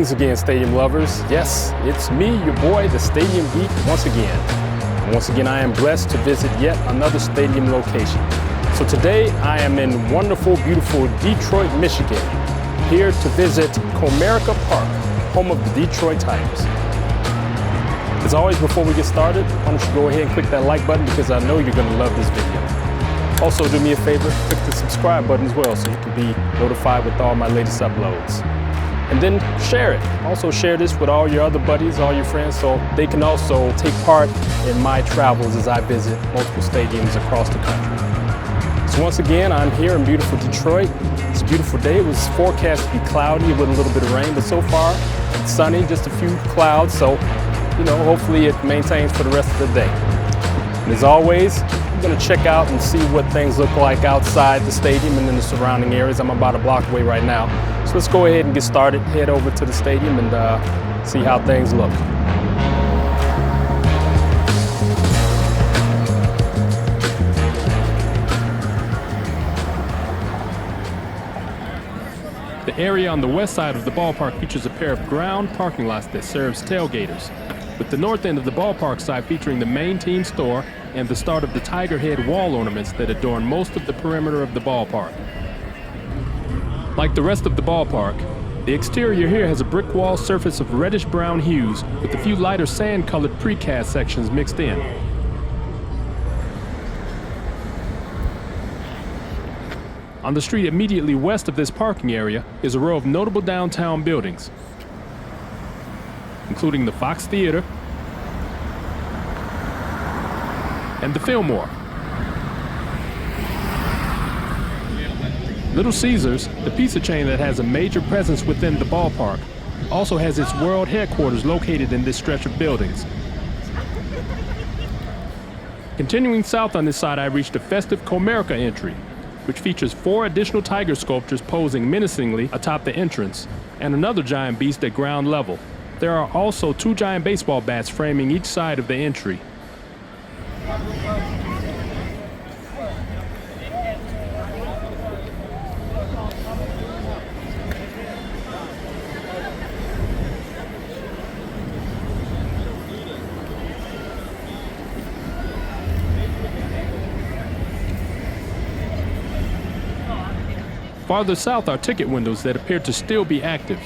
Greetings again, stadium lovers. Yes, it's me, your boy, the Stadium Geek, once again. And once again, I am blessed to visit yet another stadium location. So today, I am in wonderful, beautiful Detroit, Michigan, here to visit Comerica Park, home of the Detroit Tigers. As always, before we get started, why don't you go ahead and click that like button because I know you're going to love this video. Also, do me a favor, click the subscribe button as well so you can be notified with all my latest uploads. And then share it. Also share this with all your other buddies, all your friends, so they can also take part in my travels as I visit multiple stadiums across the country. So once again, I'm here in beautiful Detroit. It's a beautiful day. It was forecast to be cloudy with a little bit of rain, but so far it's sunny, just a few clouds. So, hopefully it maintains for the rest of the day. And as always, I'm going to check out and see what things look like outside the stadium and in the surrounding areas. I'm about a block away right now. So let's go ahead and get started, head over to the stadium and see how things look. The area on the west side of the ballpark features a pair of ground parking lots that serves tailgaters, with the north end of the ballpark side featuring the main team store and the start of the tiger head wall ornaments that adorn most of the perimeter of the ballpark. Like the rest of the ballpark, the exterior here has a brick wall surface of reddish-brown hues with a few lighter sand-colored precast sections mixed in. On the street immediately west of this parking area is a row of notable downtown buildings, including the Fox Theater and the Fillmore. Little Caesars, the pizza chain that has a major presence within the ballpark, also has its world headquarters located in this stretch of buildings. Continuing south on this side, I reached a festive Comerica entry, which features 4 additional tiger sculptures posing menacingly atop the entrance, and another giant beast at ground level. There are also 2 giant baseball bats framing each side of the entry. Farther south are ticket windows that appear to still be active,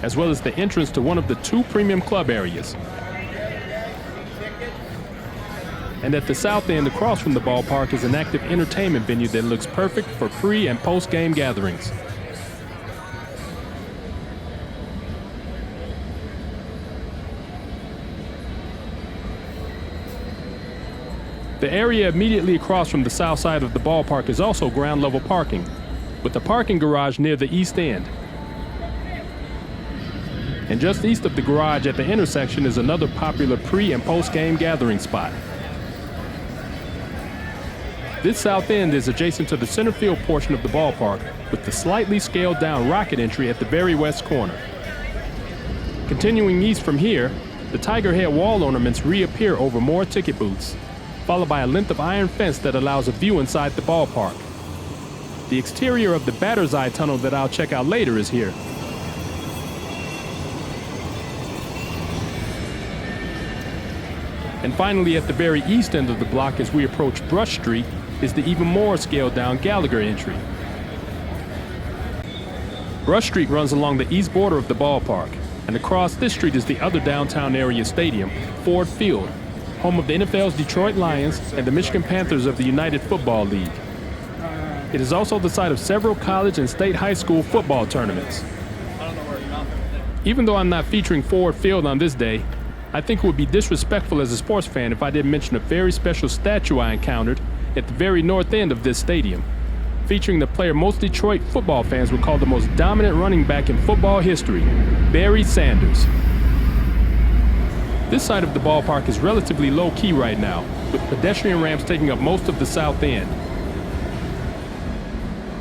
as well as the entrance to one of the 2 premium club areas. And at the south end across from the ballpark is an active entertainment venue that looks perfect for pre- and post-game gatherings. The area immediately across from the south side of the ballpark is also ground level parking, with a parking garage near the east end. And just east of the garage at the intersection is another popular pre- and post-game gathering spot. This south end is adjacent to the center field portion of the ballpark, with the slightly scaled down rocket entry at the very west corner. Continuing east from here, the tiger head wall ornaments reappear over more ticket booths, followed by a length of iron fence that allows a view inside the ballpark. The exterior of the batter's eye tunnel that I'll check out later is here. And finally, at the very east end of the block as we approach Brush Street is the even more scaled down Gallagher entry. Brush Street runs along the east border of the ballpark, and across this street is the other downtown area stadium, Ford Field, home of the NFL's Detroit Lions and the Michigan Panthers of the United Football League. It is also the site of several college and state high school football tournaments. Even though I'm not featuring Ford Field on this day, I think it would be disrespectful as a sports fan if I didn't mention a very special statue I encountered at the very north end of this stadium, featuring the player most Detroit football fans would call the most dominant running back in football history, Barry Sanders. This side of the ballpark is relatively low-key right now, with pedestrian ramps taking up most of the south end.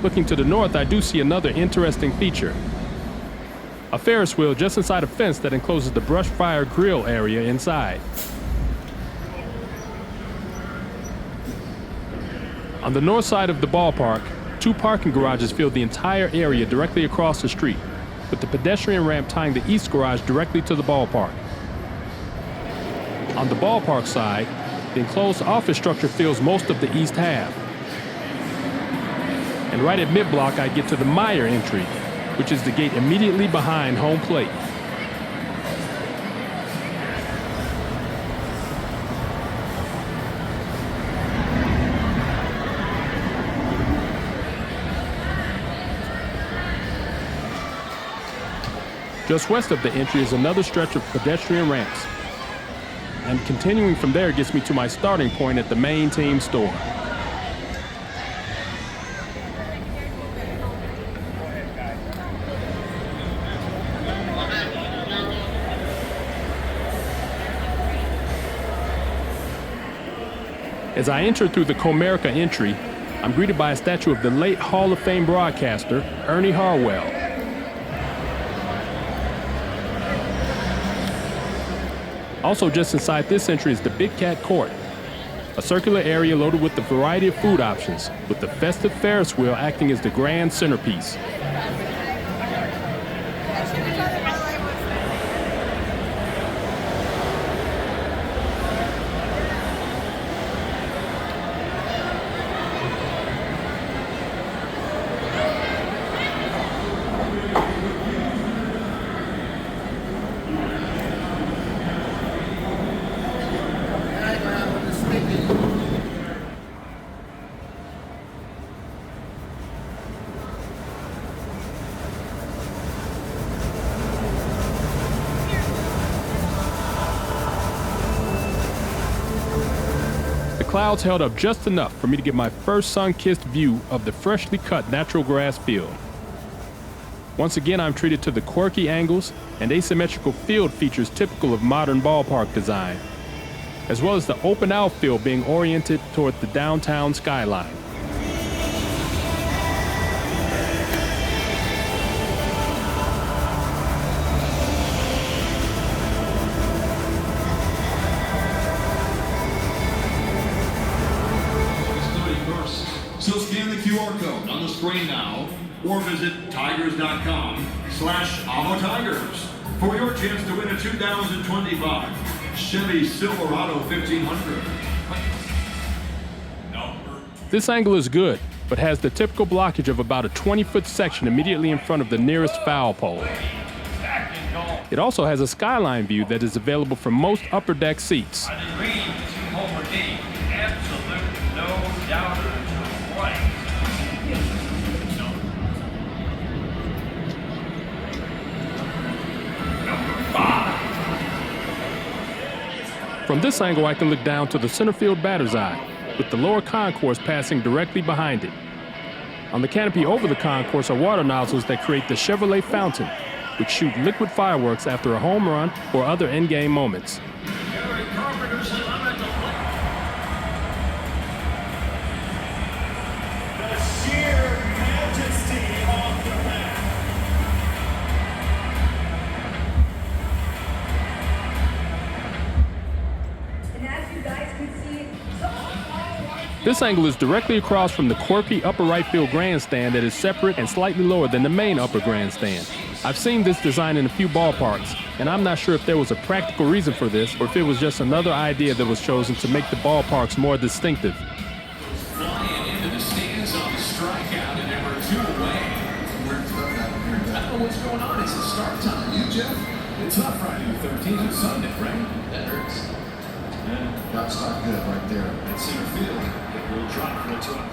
Looking to the north, I do see another interesting feature. A Ferris wheel just inside a fence that encloses the brush fire grill area inside. On the north side of the ballpark, 2 parking garages fill the entire area directly across the street, with the pedestrian ramp tying the east garage directly to the ballpark. On the ballpark side, the enclosed office structure fills most of the east half. And right at mid-block, I get to the Meyer entry, which is the gate immediately behind home plate. Just west of the entry is another stretch of pedestrian ramps. And continuing from there gets me to my starting point at the main team store. As I enter through the Comerica entry, I'm greeted by a statue of the late Hall of Fame broadcaster, Ernie Harwell. Also just inside this entry is the Big Cat Court, a circular area loaded with a variety of food options, with the festive Ferris wheel acting as the grand centerpiece. The clouds held up just enough for me to get my first sun-kissed view of the freshly cut natural grass field. Once again, I'm treated to the quirky angles and asymmetrical field features typical of modern ballpark design, as well as the open outfield being oriented toward the downtown skyline. So scan the QR code on the screen now, or visit tigers.com/AvoTigers for your chance to win a 2025 Chevy Silverado 1500. This angle is good, but has the typical blockage of about a 20-foot section immediately in front of the nearest foul pole. It also has a skyline view that is available from most upper deck seats. From this angle, I can look down to the center field batter's eye, with the lower concourse passing directly behind it. On the canopy over the concourse are water nozzles that create the Chevrolet fountain, which shoot liquid fireworks after a home run or other in-game moments. This angle is directly across from the quirky upper right field grandstand that is separate and slightly lower than the main upper grandstand. I've seen this design in a few ballparks, and I'm not sure if there was a practical reason for this or if it was just another idea that was chosen to make the ballparks more distinctive. Flying into the stands on the strikeout and there were 2 away. I don't know what's going on. It's the start time. You, Jeff? It's not Friday the 13th. It's Sunday, right? That hurts. Yeah, got to start good right there at center field. We'll drop for a truck.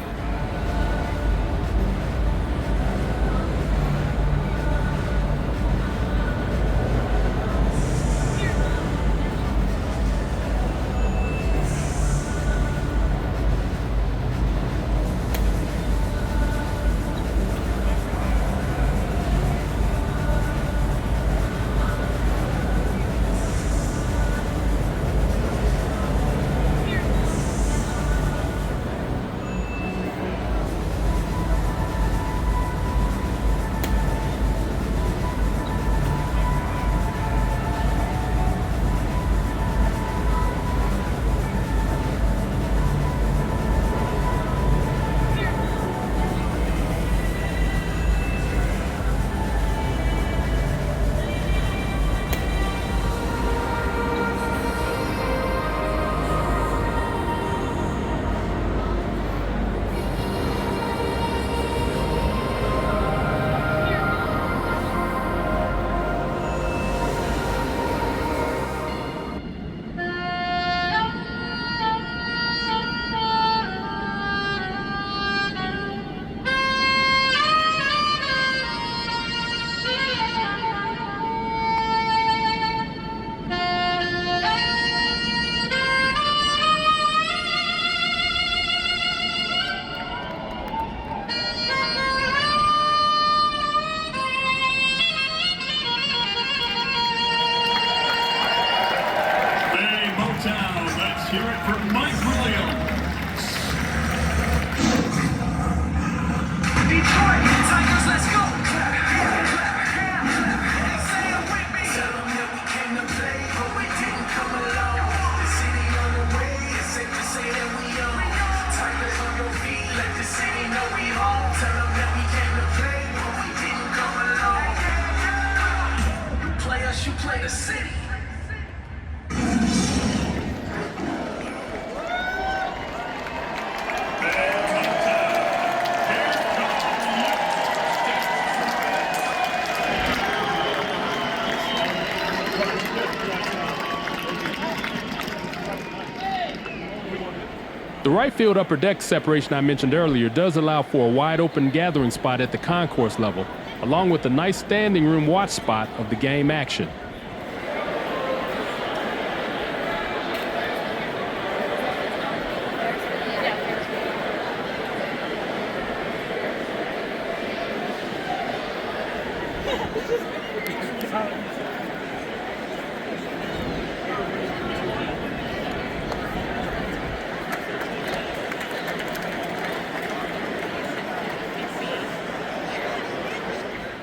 The right field upper deck separation I mentioned earlier does allow for a wide open gathering spot at the concourse level, along with a nice standing room watch spot of the game action.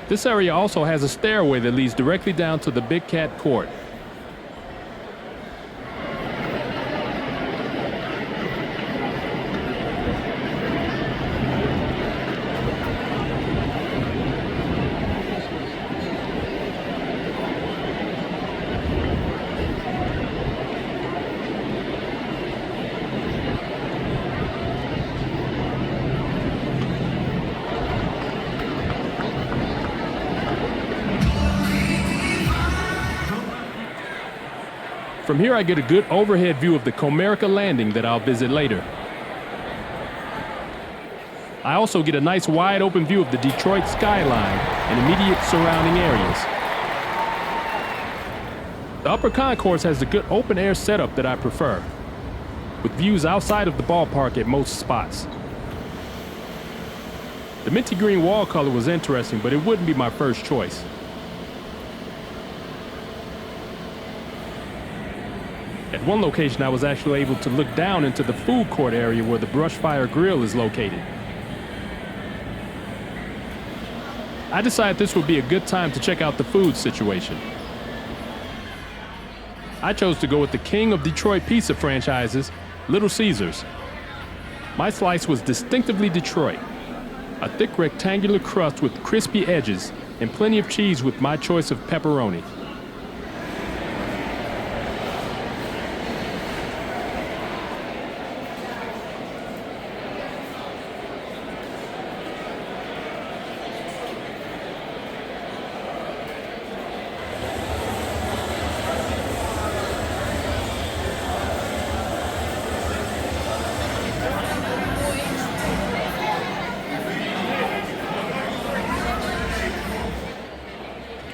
This area also has a stairway that leads directly down to the Big Cat Court. From here I get a good overhead view of the Comerica landing that I'll visit later. I also get a nice wide open view of the Detroit skyline and immediate surrounding areas. The upper concourse has a good open air setup that I prefer, with views outside of the ballpark at most spots. The minty green wall color was interesting, but it wouldn't be my first choice. At one location, I was actually able to look down into the food court area where the Brush Fire Grill is located. I decided this would be a good time to check out the food situation. I chose to go with the king of Detroit pizza franchises, Little Caesars. My slice was distinctively Detroit, a thick rectangular crust with crispy edges and plenty of cheese with my choice of pepperoni.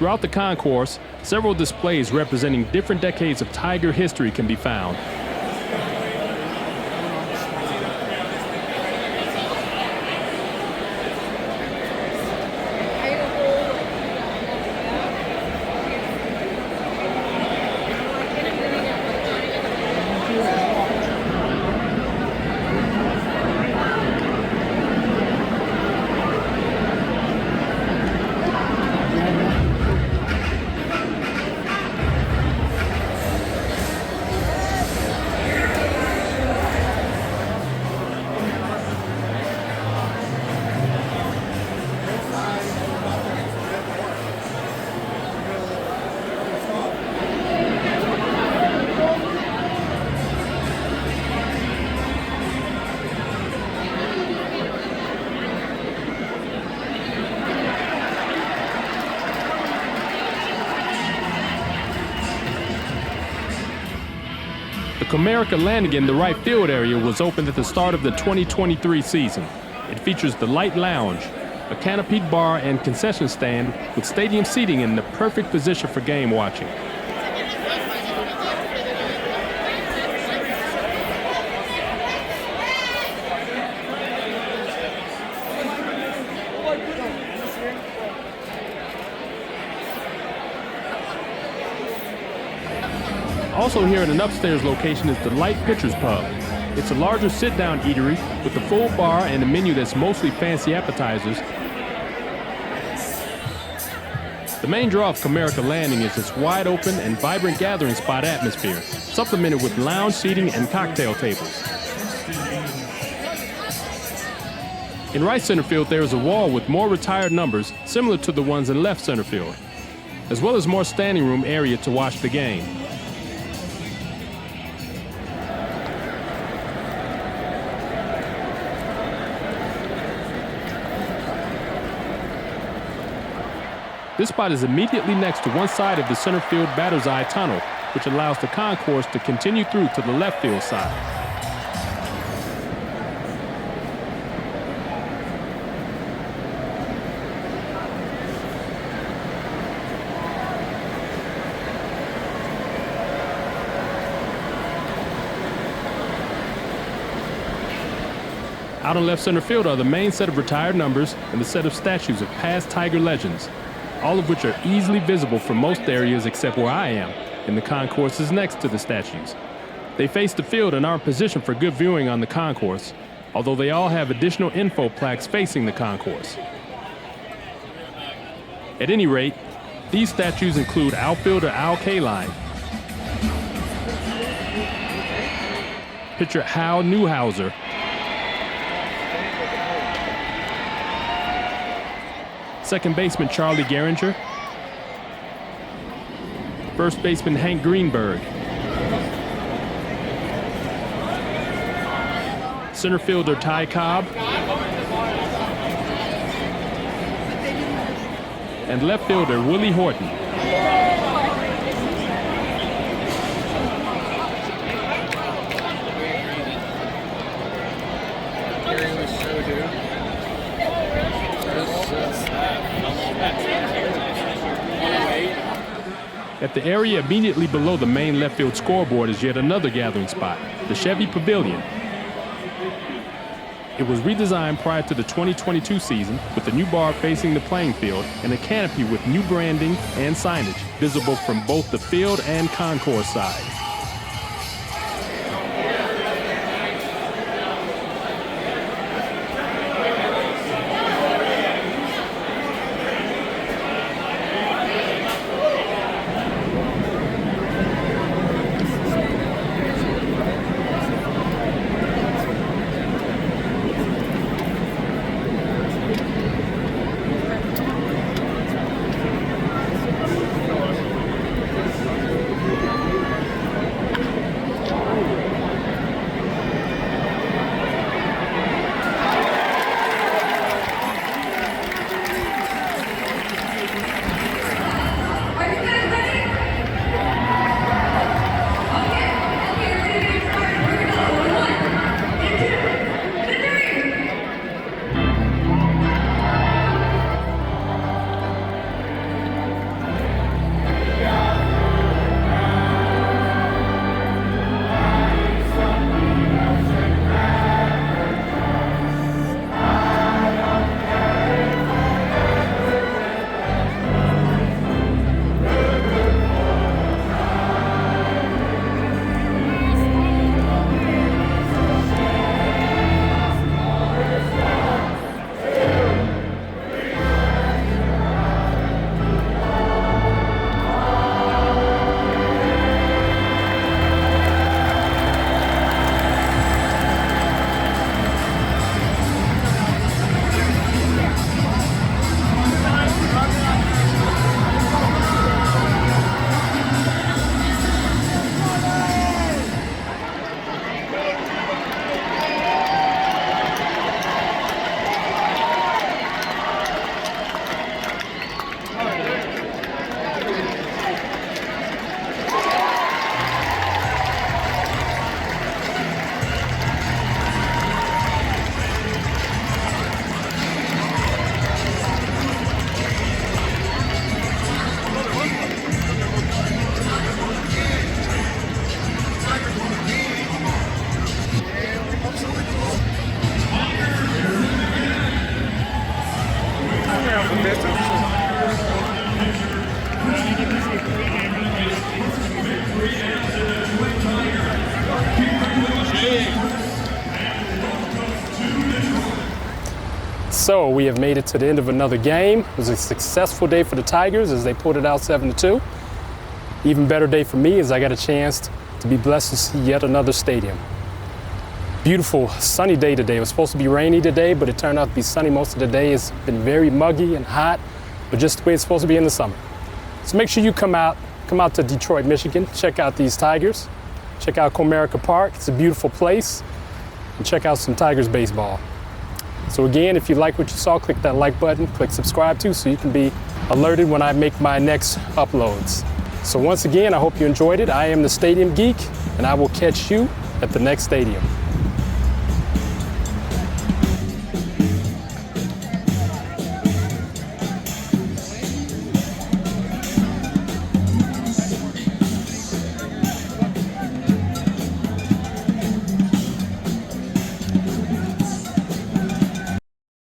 Throughout the concourse, several displays representing different decades of Tiger history can be found. The Comerica landing in the right field area was opened at the start of the 2023 season. It features the Light Lounge, a canopied bar and concession stand with stadium seating in the perfect position for game watching. Also here in an upstairs location is the Light Pitchers Pub. It's a larger sit-down eatery with a full bar and a menu that's mostly fancy appetizers. The main draw of Comerica Landing is its wide open and vibrant gathering spot atmosphere, supplemented with lounge seating and cocktail tables. In right center field, there is a wall with more retired numbers similar to the ones in left center field, as well as more standing room area to watch the game. This spot is immediately next to one side of the center field batter's eye tunnel, which allows the concourse to continue through to the left field side. Out in left center field are the main set of retired numbers and the set of statues of past Tiger legends, all of which are easily visible from most areas except where I am, in the concourses next to the statues. They face the field and are in position for good viewing on the concourse, although they all have additional info plaques facing the concourse. At any rate, these statues include outfielder Al Kaline, pitcher Hal Newhouser, second baseman Charlie Gehringer, first baseman Hank Greenberg, center fielder Ty Cobb, and left fielder Willie Horton. At the area immediately below the main left field scoreboard is yet another gathering spot, the Chevy Pavilion. It was redesigned prior to the 2022 season with a new bar facing the playing field and a canopy with new branding and signage visible from both the field and concourse sides. So we have made it to the end of another game. It was a successful day for the Tigers as they pulled it out 7-2. Even better day for me as I got a chance to be blessed to see yet another stadium. Beautiful sunny day today. It was supposed to be rainy today, but it turned out to be sunny most of the day. It's been very muggy and hot, but just the way it's supposed to be in the summer. So make sure you come out to Detroit, Michigan. Check out these Tigers. Check out Comerica Park. It's a beautiful place. And check out some Tigers baseball. So again, if you like what you saw, click that like button, click subscribe too, so you can be alerted when I make my next uploads. So once again, I hope you enjoyed it. I am the Stadium Geek, and I will catch you at the next stadium.